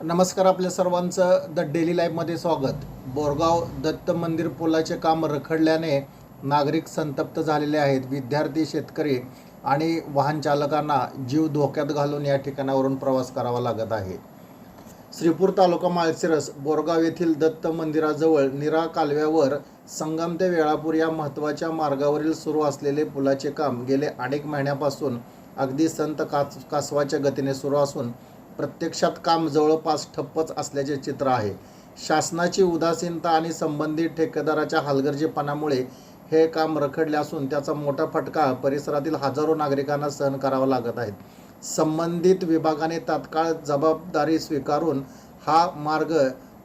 नमस्कार, आपल्या सर्वांचं द डेली लाईफमध्ये स्वागत। बोरगाव दत्त मंदिर पुलाचे काम रखडल्याने नागरिक संतप्त झालेले आहेत। विद्यार्थी, शेतकरी आणि वाहन चालकांना जीव धोक्यात घालून या ठिकाणावरून प्रवास करावा लागत आहे। श्रीपूर तालुका माळशिरस बोरगाव येथील दत्त मंदिराजवळ नीरा कालव्यावर संगम ते वेळापूर या महत्त्वाच्या मार्गावरील सुरू असलेले पुलाचे काम गेले अनेक महिन्यापासून अगदी संत कासवाच्या गतीने सुरू असून प्रत्यक्षात काम जवळपास ठप्पच असल्याचे चित्र आहे। शासनाची उदासीनता आणि संबंधित ठेकेदाराच्या हलगर्जीपणामुळे हे काम रखडले असून त्याचा मोठा फटका परिसरातील हजारो नागरिकांना सहन करावा लागत आहे। संबंधित विभागाने तात्काळ जबाबदारी स्वीकारून हा मार्ग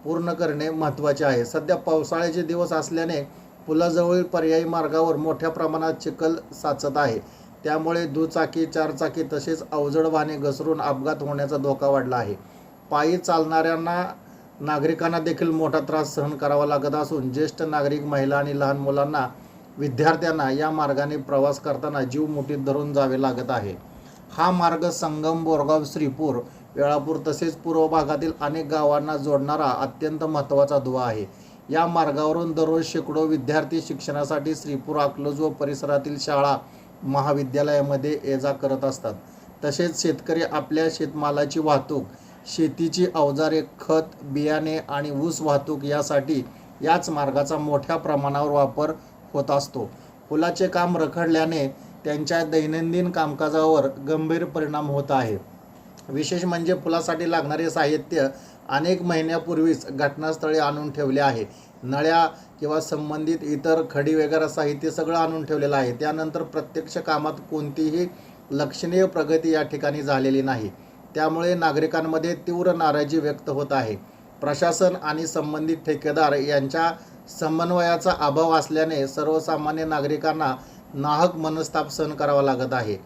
पूर्ण करणे महत्त्वाचे आहे। सध्या पावसाळ्याचे दिवस असल्याने पुलाजवळील पर्यायी मार्गावर मोठ्या प्रमाणात चिखल साचत आहे। त्यामुळे दुचाकी, चारचाकी तसेच अवजड वाहने घसरून अपघात होण्याचा धोका वाढला आहे। पायी चालणाऱ्यांना नागरिकांना देखील मोठा त्रास सहन करावा लागत असून ज्येष्ठ नागरिक, महिला आणि लहान मुलांना, विद्यार्थ्यांना या मार्गाने प्रवास करताना जीव मुठीत धरून जावे लागत आहे। हा मार्ग संगम, बोरगाव, श्रीपूर, वेळापूर तसेच पूर्व भागातील अनेक गावांना जोडणारा अत्यंत महत्त्वाचा दुवा आहे। या मार्गावरून दररोज शेकडो विद्यार्थी शिक्षणासाठी श्रीपूर, अकलूज व परिसरातील शाळा, महाविद्यालयामध्ये ये-जा करत असतात। तसेच शेतकरी आपल्या शेतमालाची वाहतूक, शेतीची अवजारे, खत, बियाणे आणि ऊस वाहतूक यासाठी याच मार्गाचा मोठ्या प्रमाणावर वापर होत असतो। पुलाचे काम रखडल्याने त्यांच्या दैनंदिन कामकाजावर गंभीर परिणाम होत आहे। विशेष म्हणजे पुलासाठी लागणारे साहित्य अनेक महिन्यापूर्वीच घटनास्थळी आणून ठेवले आहे। नळ्या किंवा संबंधित इतर खडी वगैरे साहित्य सगळं आणून ठेवलेलं आहे। त्यानंतर प्रत्यक्ष कामात कोणतीही लक्षणीय प्रगती या ठिकाणी झालेली नाही। त्यामुळे नागरिकांमध्ये तीव्र नाराजी व्यक्त होत आहे। प्रशासन आणि संबंधित ठेकेदार यांच्या समन्वयाचा अभाव असल्याने सर्वसामान्य नागरिकांना नाहक मनस्ताप सहन करावा लागत आहे।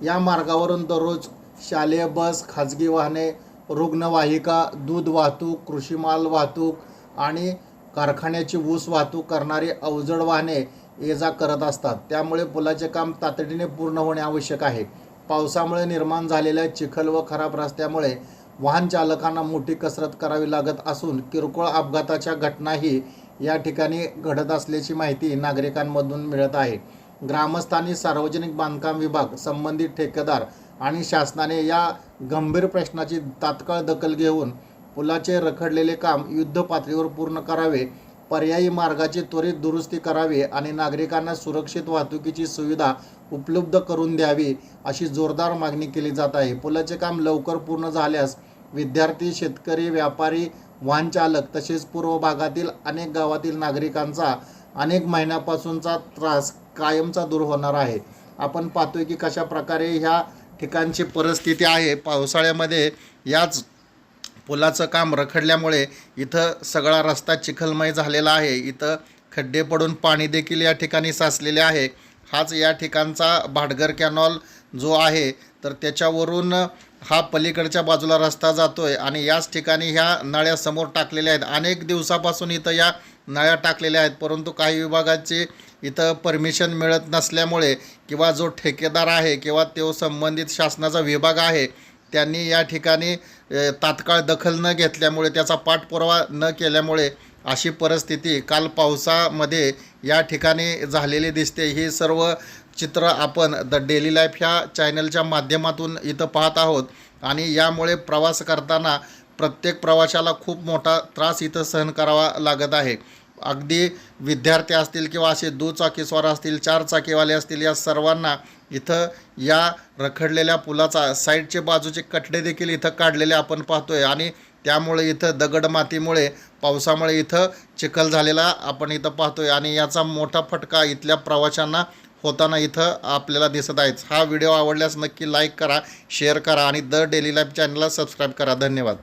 या मार्गावरून दररोज शालेय बस, खाजगी वाहने, रुग्णवाहिका, दूध वाहतूक, कृषीमाल वाहतूक आणि कारखान्याची ऊस वाहतूक करणारी अवजड वाहने ये-जा करत असतात। त्यामुळे पुलाचे काम तातडीने पूर्ण होणे आवश्यक आहे। पावसामुळे निर्माण झालेल्या चिखल व खराब रस्त्यामुळे वाहन चालकांना मोठी कसरत करावी लागत असून किरकोळ अपघाताच्या घटनाही या ठिकाणी घडत असल्याची माहिती नागरिकांमधून मिळत आहे। ग्रामस्थांनी, सार्वजनिक बांधकाम विभाग, संबंधित ठेकेदार आणि शासनाने या गंभीर प्रश्नाची तात्काळ दखल घेऊन पुलाचे रखडलेले काम युद्धपातळीवर पूर्ण करावे, पर्यायी मार्गाची त्वरित दुरुस्ती करावी आणि नागरिकांना सुरक्षित वाहतुकीची सुविधा उपलब्ध करून द्यावी अशी जोरदार मागणी केली जात आहे। पुलाचे काम लवकर पूर्ण झाल्यास विद्यार्थी, शेतकरी, व्यापारी, वाहन चालक तसेच पूर्व भागातील अनेक गावातील नागरिकांचा अनेक महिन्यापासूनचा त्रास कायमचा दूर होणार आहे। आपण पाहतोय की कशा प्रकारे ह्या ठिकाणची परिस्थिती आहे। पावसाळ्यामध्ये याच पुलाचं काम रखडल्यामुळे इथं सगळा रस्ता चिखलमय झालेला आहे। इथं खड्डे पडून पाणी देखील या ठिकाणी साचलेले आहे। हाच या ठिकाणचा भाटघर कॅनॉल जो आहे तर त्याच्यावरून हा पलीकडच्या बाजूला रस्ता जातोय आणि याच ठिकाणी ह्या नळ्या समोर टाकलेल्या आहेत। अनेक दिवसापासून इथं या नळ्या टाकलेल्या आहेत, परंतु काही विभागाची इथं परमिशन मिळत नसल्यामुळे किंवा जो ठेकेदार आहे किंवा तो संबंधित शासनाचा विभाग आहे त्यांनी या ठिकाणी तात्काळ दखल न घेतल्यामुळे, त्याचा पाठपुरावा न केल्यामुळे अशी परिस्थिती काल पावसामध्ये या ठिकाणी झालेली दिसते। ही सर्व चित्र आपण द डेली लाईफ ह्या चॅनलच्या माध्यमातून इथं पाहत आहोत आणि यामुळे प्रवास करताना प्रत्येक प्रवाशाला खूप मोठा त्रास इथं सहन करावा लागत आहे। अगदी विद्यार्थी असतील किंवा असे दुचाकीस्वार असतील, चारचाकीवाले असतील, या सर्वांना इथं या रखडलेल्या पुलाचा साईडचे बाजूचे कठडे देखील इथं काढलेले आपण पाहतोय आणि त्यामुळे इथं दगडमातीमुळे, पावसामुळे इथं चिखल झालेला आपण इथं पाहतोय आणि याचा मोठा फटका इथल्या प्रवाशांना होताना इथं आपल्याला दिसत आहे। हा व्हिडिओ आवडल्यास नक्की लाईक करा, शेअर करा आणि द डेली लाईफ चॅनलला सबस्क्राईब करा। धन्यवाद।